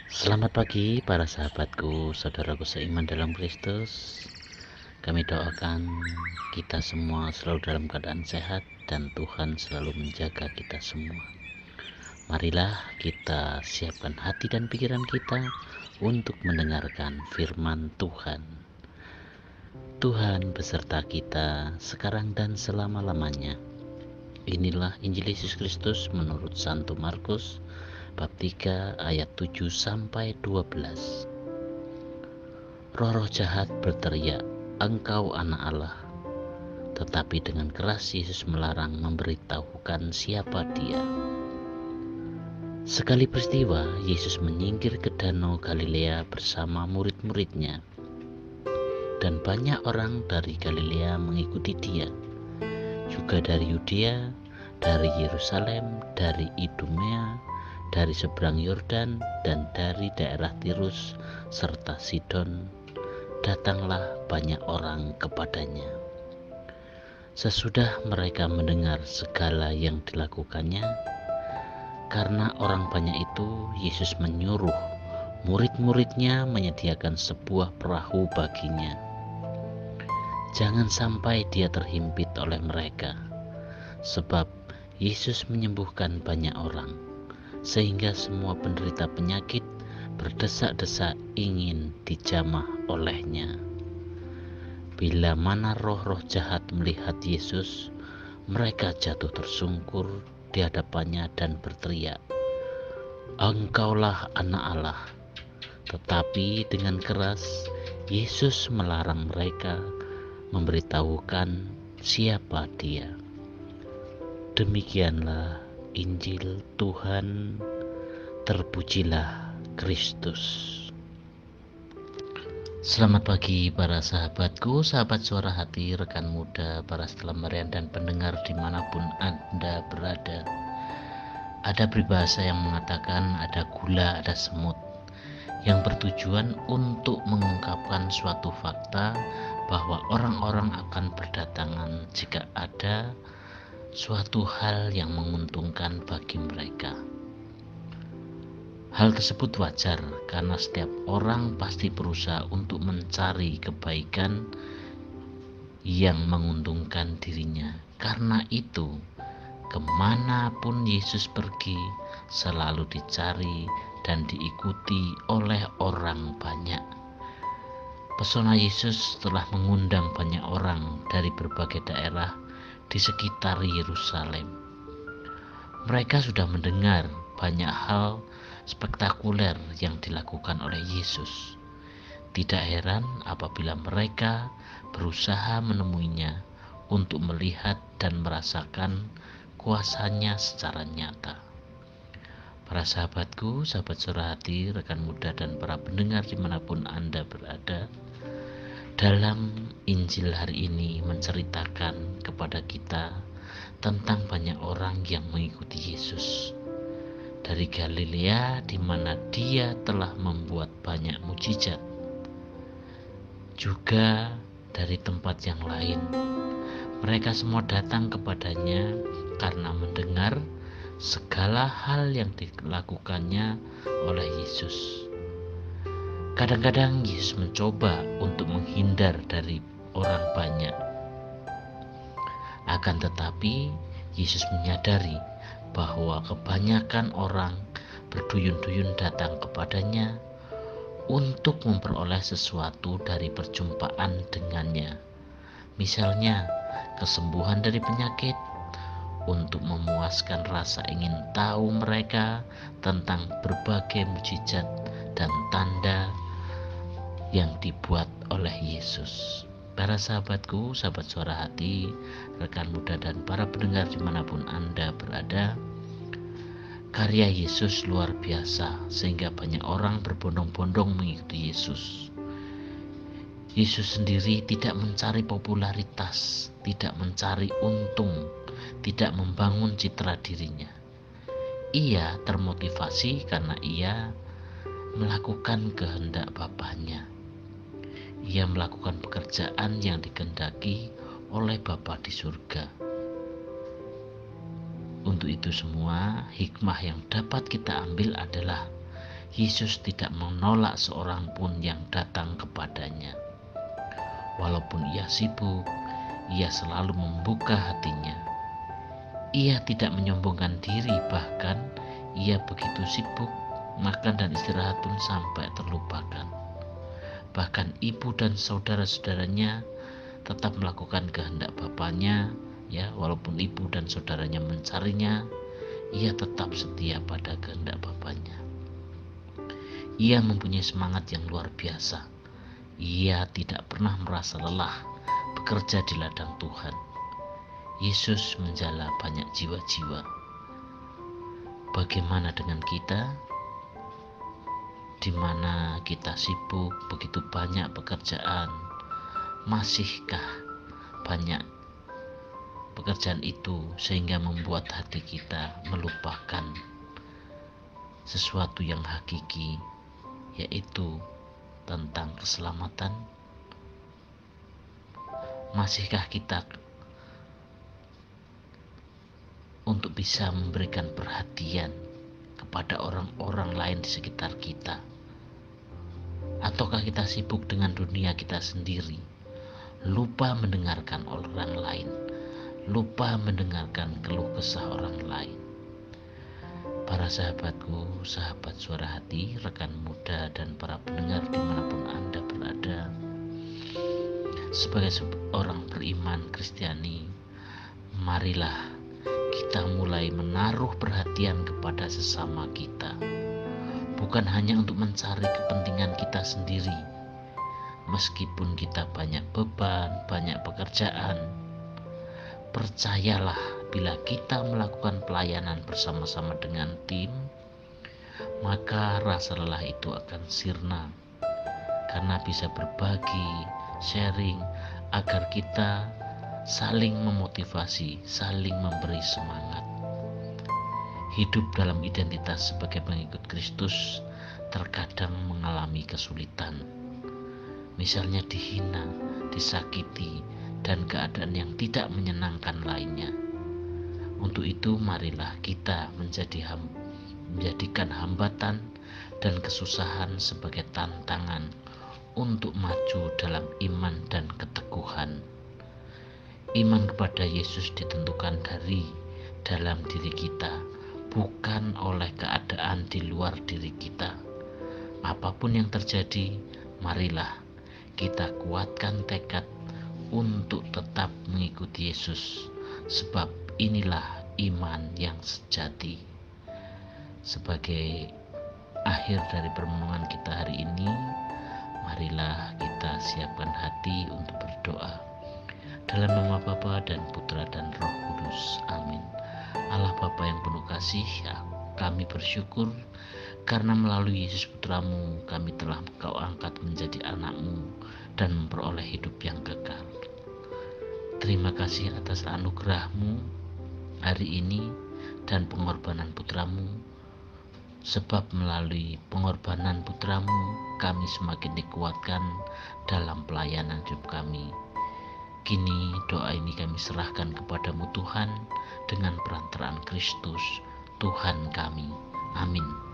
Selamat pagi para sahabatku, saudaraku seiman dalam Kristus. Kami doakan kita semua selalu dalam keadaan sehat dan Tuhan selalu menjaga kita semua. Marilah kita siapkan hati dan pikiran kita untuk mendengarkan firman Tuhan. Tuhan beserta kita sekarang dan selama-lamanya. Inilah Injil Yesus Kristus menurut Santo Markus bab 3 ayat 7 sampai 12. Roh-roh jahat berteriak, "Engkau anak Allah." Tetapi dengan keras Yesus melarang memberitahukan siapa Dia. Sekali peristiwa, Yesus menyingkir ke Danau Galilea bersama murid-muridnya. Dan banyak orang dari Galilea mengikuti Dia, juga dari Yudea, dari Yerusalem, dari Idumea, dari seberang Yordan, dan dari daerah Tirus serta Sidon. Datanglah banyak orang kepadanya. Sesudah mereka mendengar segala yang dilakukannya, karena orang banyak itu, Yesus menyuruh murid-muridnya menyediakan sebuah perahu baginya. Jangan sampai dia terhimpit oleh mereka, sebab Yesus menyembuhkan banyak orang, sehingga semua penderita penyakit berdesak-desak ingin dijamah olehnya. Bila mana roh-roh jahat melihat Yesus, mereka jatuh tersungkur di hadapannya dan berteriak, "Engkaulah anak Allah." Tetapi dengan keras Yesus melarang mereka memberitahukan siapa Dia. Demikianlah Injil Tuhan. Terpujilah Kristus. Selamat pagi para sahabatku, sahabat suara hati, rekan muda, para setelemarian dan pendengar dimanapun Anda berada. Ada peribahasa yang mengatakan ada gula, ada semut, yang bertujuan untuk mengungkapkan suatu fakta bahwa orang-orang akan berdatangan jika ada suatu hal yang menguntungkan bagi mereka. Hal tersebut wajar karena setiap orang pasti berusaha untuk mencari kebaikan yang menguntungkan dirinya. Karena itu, kemanapun Yesus pergi selalu dicari dan diikuti oleh orang banyak. Pesona Yesus telah mengundang banyak orang dari berbagai daerah di sekitar Yerusalem. Mereka sudah mendengar banyak hal spektakuler yang dilakukan oleh Yesus. Tidak heran apabila mereka berusaha menemuinya untuk melihat dan merasakan kuasanya secara nyata. Para sahabatku, sahabat suara hati, rekan muda, dan para pendengar dimanapun Anda berada, dalam Injil hari ini menceritakan kepada kita tentang banyak orang yang mengikuti Yesus. Dari Galilea, di mana Dia telah membuat banyak mukjizat, juga dari tempat yang lain. Mereka semua datang kepadanya karena mendengar segala hal yang dilakukannya oleh Yesus. Kadang-kadang Yesus mencoba untuk menghindar dari orang banyak. Akan tetapi, Yesus menyadari bahwa kebanyakan orang berduyun-duyun datang kepadanya untuk memperoleh sesuatu dari perjumpaan dengannya. Misalnya, kesembuhan dari penyakit, untuk memuaskan rasa ingin tahu mereka tentang berbagai mukjizat dan tanda yang dibuat oleh Yesus. Para sahabatku, sahabat suara hati, rekan muda, dan para pendengar dimanapun Anda berada, karya Yesus luar biasa sehingga banyak orang berbondong-bondong mengikuti Yesus. Yesus sendiri tidak mencari popularitas, tidak mencari untung, tidak membangun citra dirinya. Ia termotivasi karena ia melakukan kehendak Bapanya. Ia melakukan pekerjaan yang dikehendaki oleh Bapa di surga. Untuk itu semua, hikmah yang dapat kita ambil adalah Yesus tidak menolak seorang pun yang datang kepadanya. Walaupun ia sibuk, ia selalu membuka hatinya. Ia tidak menyombongkan diri, bahkan ia begitu sibuk, makan dan istirahat pun sampai terlupakan. Bahkan ibu dan saudara-saudaranya tetap melakukan kehendak Bapaknya, ya, walaupun ibu dan saudaranya mencarinya, ia tetap setia pada kehendak Bapaknya. Ia mempunyai semangat yang luar biasa. Ia tidak pernah merasa lelah bekerja di ladang Tuhan. Yesus menjala banyak jiwa-jiwa. Bagaimana dengan kita? Di mana kita sibuk, begitu banyak pekerjaan, masihkah banyak pekerjaan itu sehingga membuat hati kita melupakan sesuatu yang hakiki, yaitu tentang keselamatan? Masihkah kita untuk bisa memberikan perhatian kepada orang-orang lain di sekitar kita? Ataukah kita sibuk dengan dunia kita sendiri, lupa mendengarkan orang lain, lupa mendengarkan keluh kesah orang lain? Para sahabatku, sahabat suara hati, rekan muda dan para pendengar dimanapun Anda berada, sebagai seorang beriman Kristiani, marilah kita mulai menaruh perhatian kepada sesama kita, bukan hanya untuk mencari kepentingan kita sendiri. Meskipun kita banyak beban, banyak pekerjaan, percayalah, bila kita melakukan pelayanan bersama-sama dengan tim, maka rasa lelah itu akan sirna, karena bisa berbagi, sharing, agar kita saling memotivasi, saling memberi semangat. Hidup dalam identitas sebagai pengikut Kristus terkadang mengalami kesulitan, misalnya dihina, disakiti, dan keadaan yang tidak menyenangkan lainnya. Untuk itu marilah kita menjadikan hambatan dan kesusahan sebagai tantangan untuk maju dalam iman dan keteguhan. Iman kepada Yesus ditentukan dari dalam diri kita, bukan oleh keadaan di luar diri kita. Apapun yang terjadi, marilah kita kuatkan tekad untuk tetap mengikuti Yesus, sebab inilah iman yang sejati. Sebagai akhir dari permenungan kita hari ini, marilah kita siapkan hati untuk berdoa. Dalam nama Bapa dan Putra dan Roh Kudus. Amin. Allah Bapa yang penuh kasih, kami bersyukur karena melalui Yesus Putramu kami telah Engkau angkat menjadi anak-Mu dan memperoleh hidup yang kekal. Terima kasih atas anugerah-Mu hari ini dan pengorbanan Putramu, sebab melalui pengorbanan Putramu kami semakin dikuatkan dalam pelayanan hidup kami. Kini doa ini kami serahkan kepadamu Tuhan, dengan perantaraan Kristus Tuhan kami. Amin.